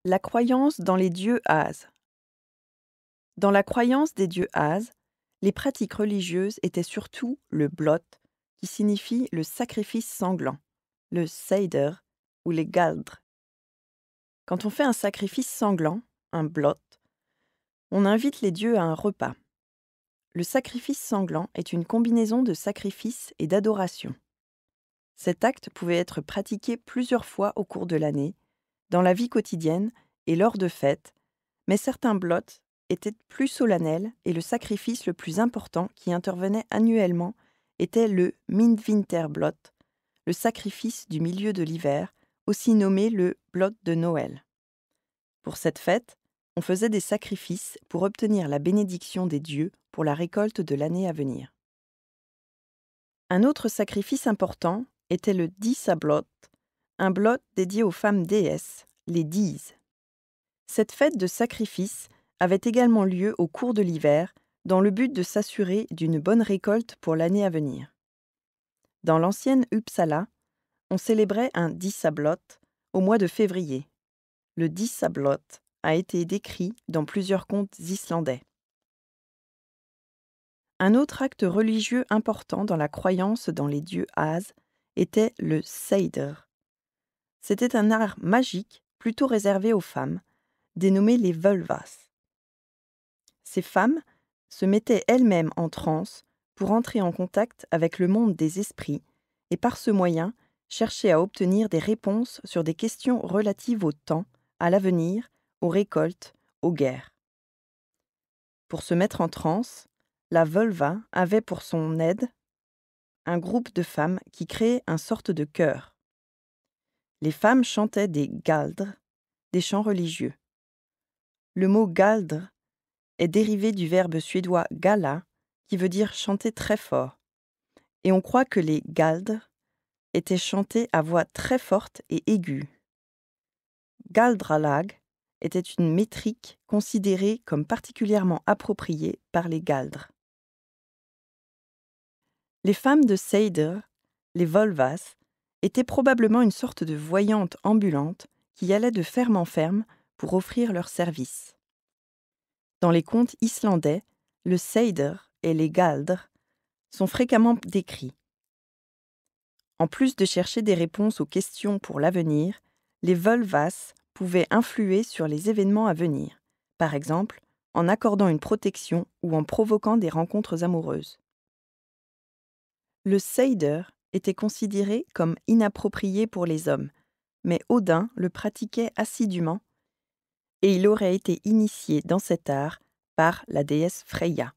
La croyance dans les dieux As. Dans la croyance des dieux As, les pratiques religieuses étaient surtout le blot, qui signifie le sacrifice sanglant, le seider ou les galdres. Quand on fait un sacrifice sanglant, un blot, on invite les dieux à un repas. Le sacrifice sanglant est une combinaison de sacrifice et d'adoration. Cet acte pouvait être pratiqué plusieurs fois au cours de l'année, dans la vie quotidienne et lors de fêtes, mais certains blots étaient plus solennels et le sacrifice le plus important qui intervenait annuellement était le Midwinterblot, le sacrifice du milieu de l'hiver, aussi nommé le blot de Noël. Pour cette fête, on faisait des sacrifices pour obtenir la bénédiction des dieux pour la récolte de l'année à venir. Un autre sacrifice important était le Dísablot, un blot dédié aux femmes déesses, les Dís. Cette fête de sacrifice avait également lieu au cours de l'hiver, dans le but de s'assurer d'une bonne récolte pour l'année à venir. Dans l'ancienne Uppsala, on célébrait un Dísablot au mois de février. Le Dísablot a été décrit dans plusieurs contes islandais. Un autre acte religieux important dans la croyance dans les dieux As était le seider. C'était un art magique plutôt réservé aux femmes, dénommé les völvas. Ces femmes se mettaient elles-mêmes en transe pour entrer en contact avec le monde des esprits et par ce moyen chercher à obtenir des réponses sur des questions relatives au temps, à l'avenir, aux récoltes, aux guerres. Pour se mettre en transe, la völva avait pour son aide un groupe de femmes qui créait une sorte de chœur. Les femmes chantaient des galdres, des chants religieux. Le mot galdre est dérivé du verbe suédois gala, qui veut dire chanter très fort. Et on croit que les galdres étaient chantés à voix très forte et aiguë. Galdralag était une métrique considérée comme particulièrement appropriée par les galdres. Les femmes de Seider, les völvas, étaient probablement une sorte de voyantes ambulantes qui allaient de ferme en ferme pour offrir leurs services. Dans les contes islandais, le seider et les galdres sont fréquemment décrits. En plus de chercher des réponses aux questions pour l'avenir, les völvas pouvaient influer sur les événements à venir, par exemple en accordant une protection ou en provoquant des rencontres amoureuses. Le seider était considéré comme inapproprié pour les hommes, mais Odin le pratiquait assidûment et il aurait été initié dans cet art par la déesse Freyja.